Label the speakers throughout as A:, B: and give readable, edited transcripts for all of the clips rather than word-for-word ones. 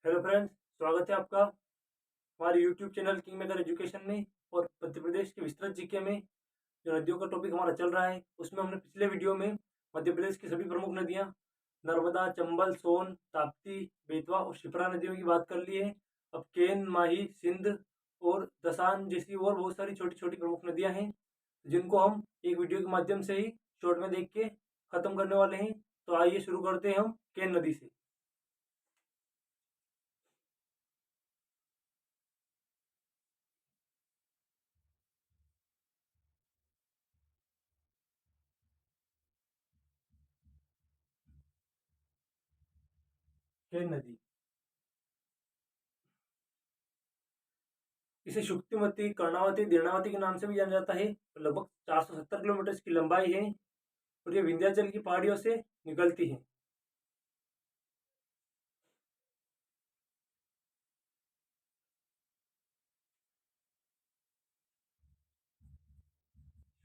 A: Hello friends, स्वागत है आपका हमारे YouTube channel king maker education में। और मध्य प्रदेश के विस्तृत जीके में जो नदियों का टॉपिक हमारा चल रहा है, उसमें हमने पिछले वीडियो में मध्य प्रदेश की सभी प्रमुख नदियां नर्मदा, चंबल, सोन, ताप्ती, बेतवा और शिप्रा नदियों की बात कर ली है। अब केन, माही, सिंध और दसान जैसी और बहुत सारी छोटी छोटी प्रमुख नदियां हैं, जिनको हम एक वीडियो के माध्यम से ही शॉर्ट में देख के खत्म करने वाले हैं। तो आइए शुरू करते हैं हम केन नदी से। केन नदी, इसे शुक्तिमती, कर्णावती, दीर्णावती के नाम से भी जाना जाता है। लगभग 470 किलोमीटर इसकी लंबाई है और ये विंध्याचल की पहाड़ियों से निकलती है।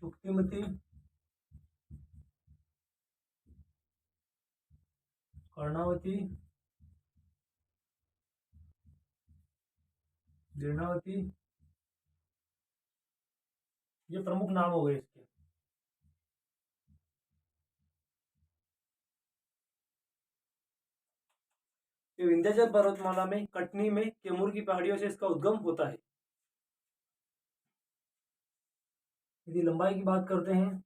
A: शुक्तिमती, कर्णावती, दीर्णावती, ये प्रमुख नाम हो गए इसके। ये विंध्याचल पर्वतमाला में कटनी में कैमूर की पहाड़ियों से इसका उद्गम होता है। यदि लंबाई की बात करते हैं,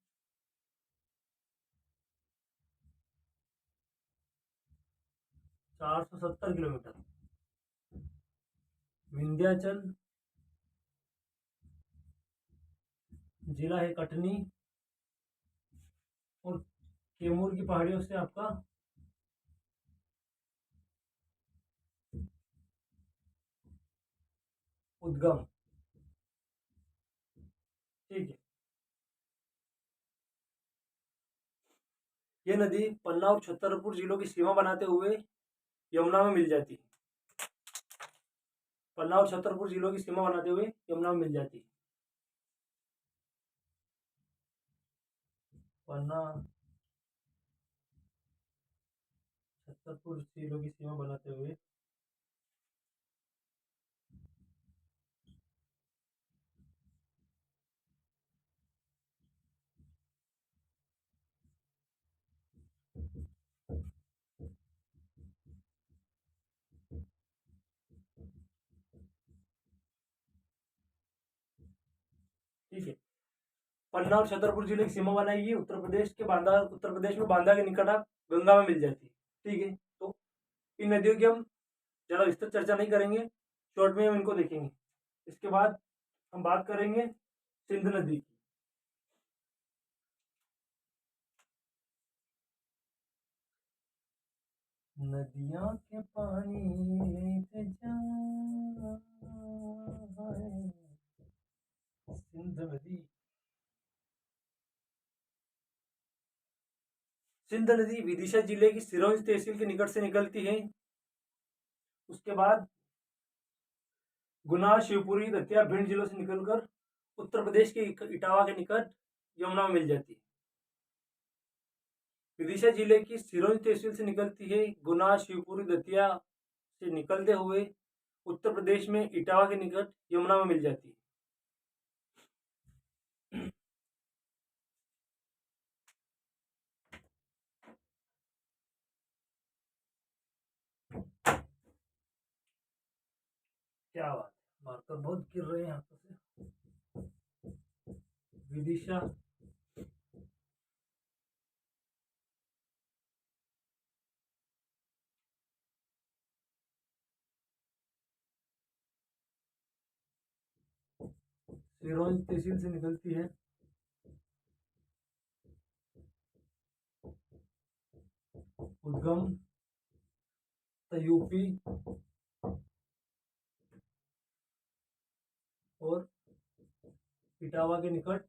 A: 470 किलोमीटर। विंध्याचल जिला है कटनी और कैमूर की पहाड़ियों से आपका उद्गम। ठीक है, ये नदी पन्ना और छतरपुर जिलों की सीमा बनाते हुए यमुना में मिल जाती है। पन्ना और छतरपुर जिलों की सीमा बनाते हुए यमुना में मिल जाती है। पन्ना, छतरपुर जिलों की सीमा बनाते हुए ठीक है, पन्ना और छतरपुर जिले की सीमा बनाएगी उत्तर प्रदेश में बांदा के निकट आप गंगा में मिल जाती है। ठीक है, तो इन नदियों की हम ज़्यादा विस्तृत चर्चा नहीं करेंगे, शॉर्ट में हम इनको देखेंगे। इसके बाद हम बात करेंगे सिंध नदी की। नदियां के पानी लेते जा, सिंध नदी। सिंध नदी विदिशा जिले की सिरोंज तहसील के निकट से निकलती है। उसके बाद गुना, शिवपुरी, दतिया, भिंड जिलों से निकलकर उत्तर प्रदेश के इटावा के निकट यमुना में मिल जाती है। विदिशा जिले की सिरोंज तहसील से निकलती है। गुना, शिवपुरी, दतिया से निकलते हुए उत्तर प्रदेश में इटावा के निकट यमुना में मिल जाती है। क्या बात है, मार्कर बहुत गिर रहे हैं हाथों से। विदिशा, सिरोंज तहसील से निकलती है। उद्गम यूपी और इटावा के निकट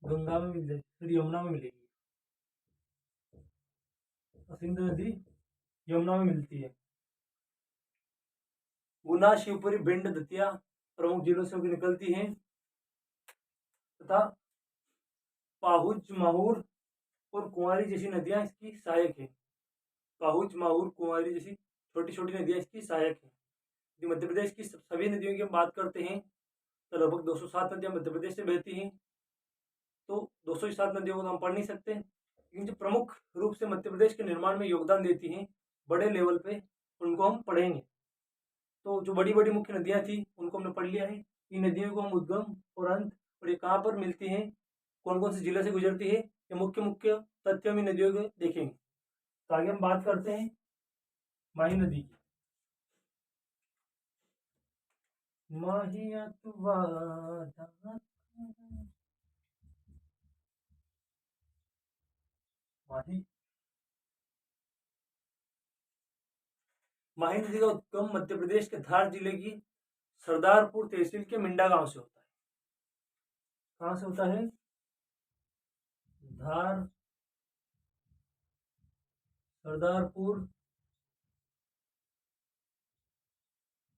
A: गंगा में मिल जाएगी, फिर यमुना में मिलेगी। सिंध नदी यमुना में मिलती है। गुना, शिवपुरी, भिंड, दतिया प्रमुख जिलों से होकर निकलती हैं तथा पाहुज, माहूर और कुंवारी जैसी नदियां इसकी सहायक है। पाहुज, माहूर, कुंवारी जैसी छोटी छोटी नदियाँ इसकी सहायक हैं। यदि मध्य प्रदेश की सभी नदियों की हम बात करते हैं तो लगभग 207 नदियाँ मध्य प्रदेश से बहती हैं। तो 207 नदियों को तो हम पढ़ नहीं सकते, लेकिन जो प्रमुख रूप से मध्य प्रदेश के निर्माण में योगदान देती हैं बड़े लेवल पे, उनको हम पढ़ेंगे। तो जो बड़ी बड़ी मुख्य नदियाँ थी उनको हमने पढ़ लिया है। इन नदियों को हम उद्गम और अंत और ये कहाँ पर मिलती हैं, कौन कौन से जिले से गुजरती है, ये मुख्य मुख्य तथ्य हम इन नदियों को देखेंगे। तो आगे हम बात करते हैं माही नदी की। माहिया तू वादा माही माही नदी का उद्गम मध्य प्रदेश के धार जिले की सरदारपुर तहसील के मिंडा गांव से होता है। कहाँ से होता है? धार सरदारपुर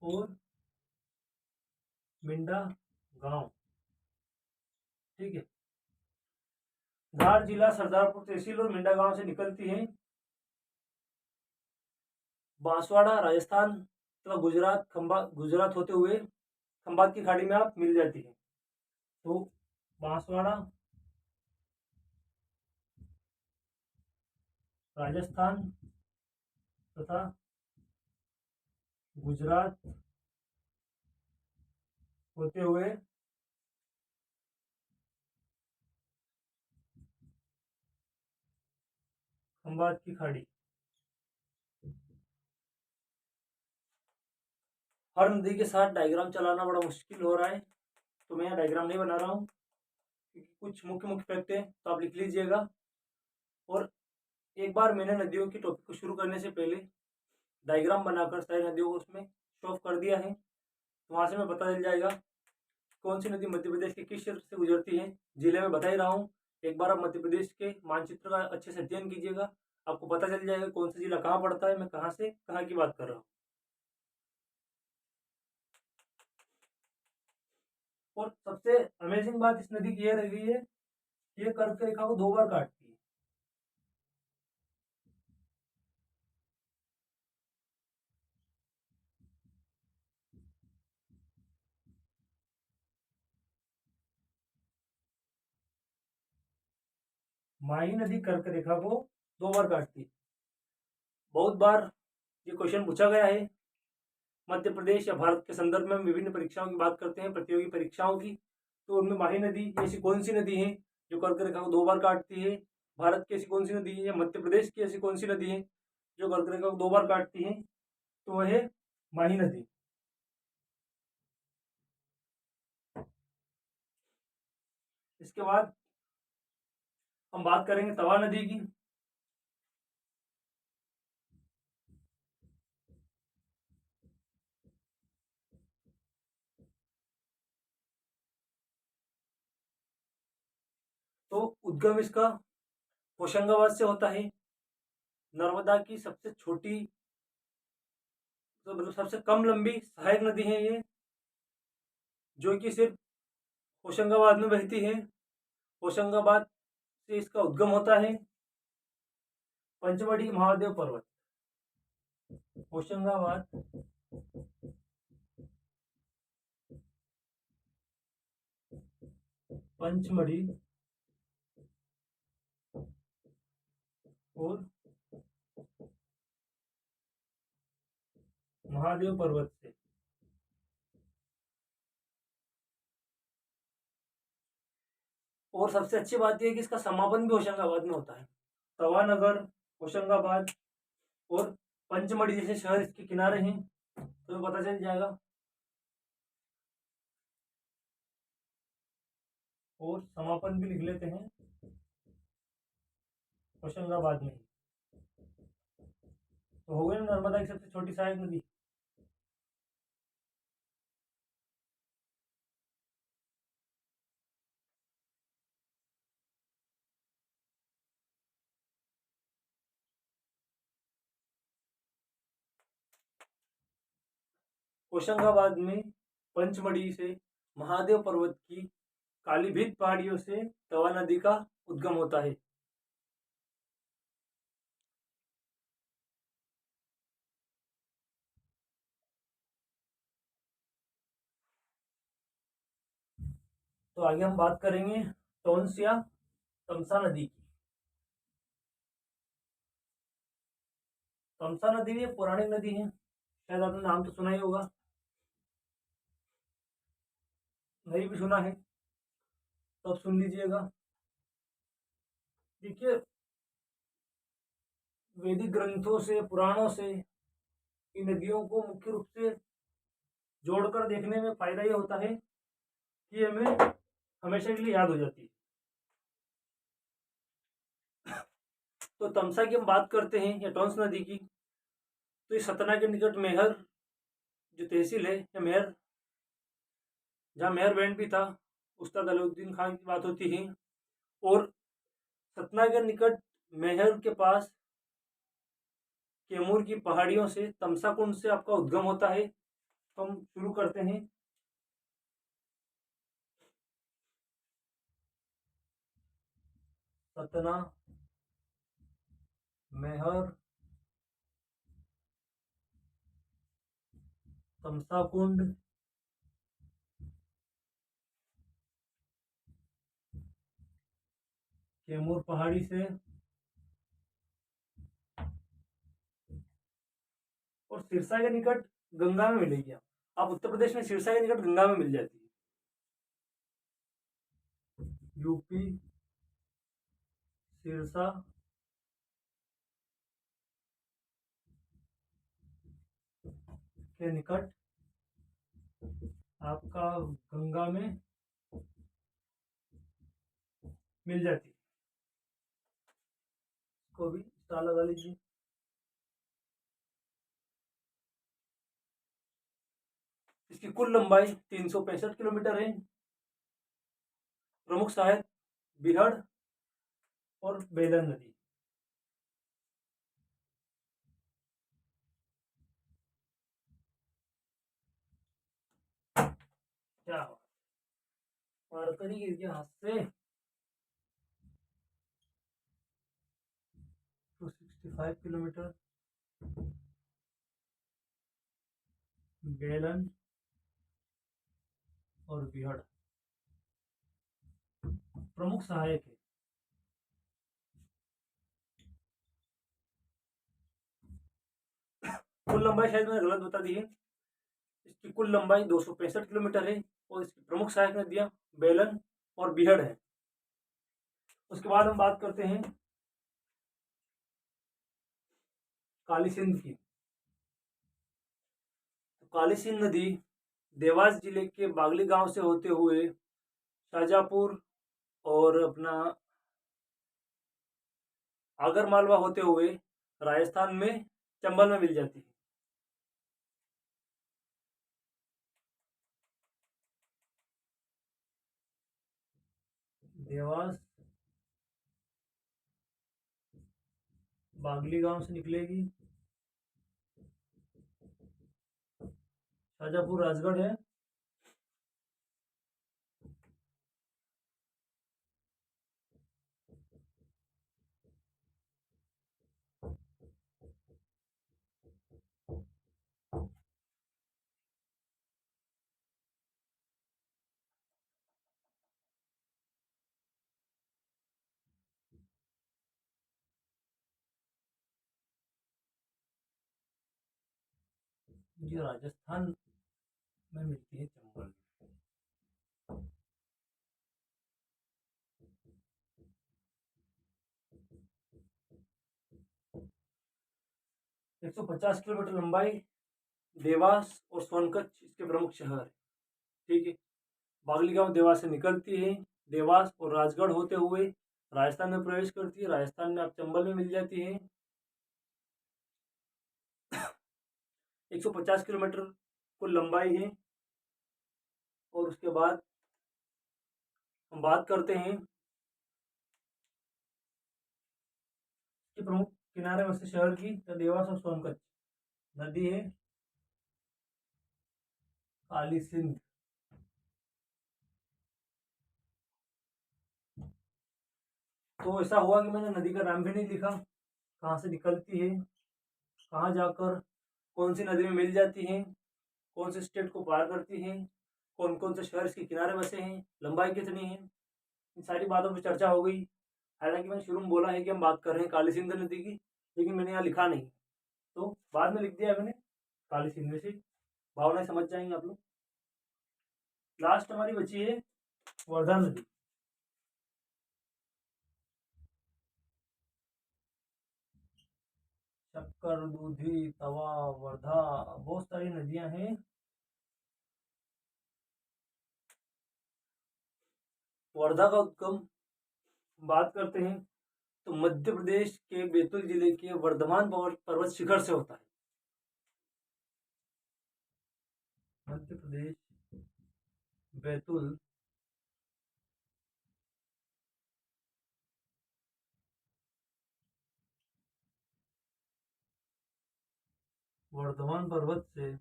A: और मिंडा गांव, ठीक है। धार जिला सरदारपुर तहसील और मिंडा गांव से निकलती है, बांसवाड़ा राजस्थान तथा गुजरात होते हुए खंबात की खाड़ी में आप मिल जाती है। तो बांसवाड़ा राजस्थान तथा गुजरात होते हुए खंबात की खाड़ी। हर नदी के साथ डायग्राम चलाना बड़ा मुश्किल हो रहा है, तो मैं यहाँ डायग्राम नहीं बना रहा हूँ, क्योंकि कुछ मुख्य मुख्य फैक्ट है तो आप लिख लीजिएगा। और एक बार मैंने नदियों की टॉपिक को शुरू करने से पहले डायग्राम बनाकर सारी नदियों को उसमें शो ऑफ कर दिया है, तो वहाँ से मैं पता चल जाएगा कौन सी नदी मध्य प्रदेश के किस क्षेत्र से गुजरती है। जिले में बता ही रहा हूँ, एक बार आप मध्य प्रदेश के मानचित्र का अच्छे से अध्ययन कीजिएगा, आपको पता चल जाएगा कौन सा जिला कहाँ पड़ता है, मैं कहाँ से कहाँ की बात कर रहा हूँ। और सबसे अमेजिंग बात इस नदी की यह रही है, ये कर्क रेखा को 2 बार काटती है। माही नदी कर्क रेखा को 2 बार काटती है। बहुत बार ये क्वेश्चन पूछा गया है। मध्य प्रदेश या भारत के संदर्भ में हम विभिन्न परीक्षाओं की बात करते हैं, प्रतियोगी परीक्षाओं की, तो उनमें माही नदी ऐसी कौन सी नदी है जो कर्क रेखा को 2 बार काटती है? भारत की ऐसी कौन सी नदी है या मध्य प्रदेश की ऐसी कौन सी नदी है जो कर्क रेखा को 2 बार काटती है? तो वह है माही नदी। इसके बाद हम बात करेंगे तवा नदी की। तो उद्गम इसका होशंगाबाद से होता है। नर्मदा की सबसे छोटी, तो मतलब सबसे कम लंबी सहायक नदी है ये, जो कि सिर्फ होशंगाबाद में बहती है। होशंगाबाद से इसका उद्गम होता है पंचमढ़ी महादेव पर्वत। होशंगाबाद पंचमढ़ी और महादेव पर्वत से। और सबसे अच्छी बात यह है कि इसका समापन भी होशंगाबाद में होता है। तवानगर, होशंगाबाद और पंचमढ़ी जैसे शहर इसके किनारे हैं, तो पता चल जाएगा। और समापन भी लिख लेते हैं होशंगाबाद में। तो हो गई नर्मदा की सबसे छोटी सहायक नदी। होशंगाबाद में पंचमढ़ी से महादेव पर्वत की कालीभीत पहाड़ियों से तवा नदी का उद्गम होता है। तो आगे हम बात करेंगे टोंस या तमसा नदी की। तमसा नदी भी एक पौराणिक नदी है, शायद आपने नाम तो सुना ही होगा, नहीं भी सुना है तो अब सुन लीजिएगा। देखिए, वैदिक ग्रंथों से, पुराणों से इन नदियों को मुख्य रूप से जोड़कर देखने में फायदा ये होता है कि हमें हमेशा के लिए याद हो जाती है। तो तमसा की हम बात करते हैं या टोंस नदी की, तो ये सतना के निकट मेहर जो तहसील है या मेहर, जहाँ मेहर बैंड भी था, उस्ताद अलाउद्दीन खान की बात होती है। और सतना के निकट मेहर के पास कैमूर की पहाड़ियों से तमसा कुंड से आपका उद्गम होता है। तो हम शुरू करते हैं। सतना, मेहर, तमसा कुंड, कैमूर पहाड़ी से और सिरसा के निकट गंगा में मिलेगी। आप उत्तर प्रदेश में सिरसा के निकट गंगा में मिल जाती है। यूपी, सिरसा के निकट आपका गंगा में मिल जाती है। इसको भी स्टार लगा लीजिए। इसकी कुल लंबाई 365 किलोमीटर है। प्रमुख सहायक बिहड़ और बेलन नदी। क्या मारकरी गिर गया हाथ से। 265 किलोमीटर बेलन और बिहड़ प्रमुख सहायक है। कुल लंबाई शायद मैंने गलत बता दी है। इसकी कुल लंबाई 265 किलोमीटर है और इसकी प्रमुख सहायक नदियां बेलन और बिहड़ है। उसके बाद हम बात करते हैं काली सिंध की। तो काली सिंध नदी देवास जिले के बागली गांव से होते हुए शाजापुर और अपना आगर मालवा होते हुए राजस्थान में चंबल में मिल जाती है। देवास बागली गांव से निकलेगी, शाजापुर राजगढ़ है, जो राजस्थान में मिलती है चंबल। 150 किलोमीटर लंबाई, देवास और सोनकच्छ इसके प्रमुख शहर है। ठीक है, बागली गांव देवास से निकलती है, देवास और राजगढ़ होते हुए राजस्थान में प्रवेश करती है, राजस्थान में आप चंबल में मिल जाती है। 150 किलोमीटर कुल लंबाई है। और उसके बाद हम बात करते हैं कि प्रमुख किनारे में से शहर की, तो देवास और सोनकच्छ नदी है काली सिंध। तो ऐसा हुआ कि मैंने नदी का नाम भी नहीं लिखा, कहाँ से निकलती है, कहाँ जाकर कौन सी नदी में मिल जाती है, कौन से स्टेट को पार करती है, कौन कौन से शहर इसके किनारे बसे हैं, लंबाई कितनी है, इन सारी बातों पर चर्चा हो गई। हालांकि मैंने शुरू में बोला है कि हम बात कर रहे हैं काली सिंध नदी की, लेकिन मैंने यहाँ लिखा नहीं, तो बाद में लिख दिया मैंने काली सिंध में से, भावनाएं समझ जाएंगे आप लोग। लास्ट हमारी बची है वर्धा नदी। शक्कर, दूधी, तवा, वर्धा, बहुत सारी नदियां हैं। वर्धा का उद्गम बात करते हैं तो मध्य प्रदेश के बैतूल जिले के वर्धमान पर्वत शिखर से होता है। मध्य प्रदेश बैतूल वर्धमान पर्वत से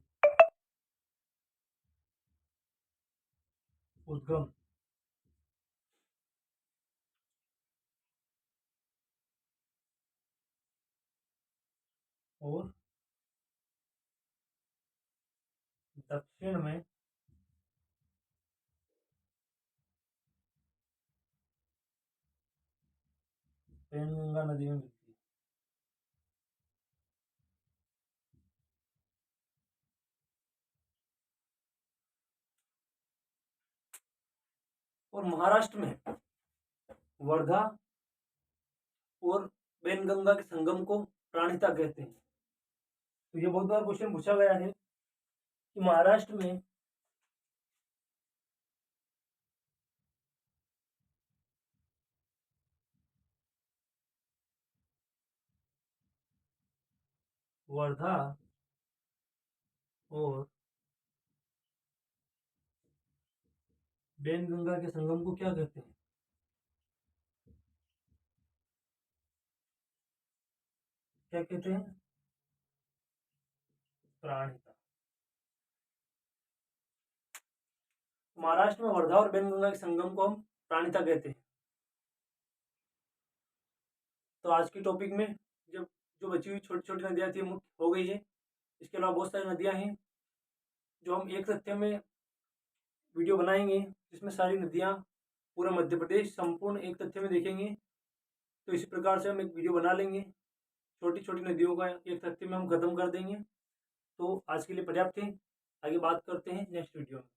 A: उद्गम और दक्षिण में पेनगंगा नदी में मिलती है। और महाराष्ट्र में वर्धा और पेनगंगा के संगम को प्राणहिता कहते हैं। तो ये बहुत बार क्वेश्चन पूछा गया है कि महाराष्ट्र में वर्धा और पेनगंगा के संगम को क्या कहते हैं? क्या कहते हैं? प्राणहिता। महाराष्ट्र में वर्धा और पेनगंगा के संगम को हम प्राणहिता कहते हैं। तो आज की टॉपिक में जब जो बची हुई छोटी छोटी नदियां थी मुक्त हो गई है। इसके अलावा बहुत सारी नदियां हैं जो हम एक तथ्य में वीडियो बनाएंगे, जिसमें सारी नदियां पूरा मध्य प्रदेश संपूर्ण एक तथ्य में देखेंगे। तो इसी प्रकार से हम एक वीडियो बना लेंगे, छोटी छोटी नदियों का एक तथ्य में हम खत्म कर देंगे। तो आज के लिए पर्याप्त है, आगे बात करते हैं नेक्स्ट वीडियो में।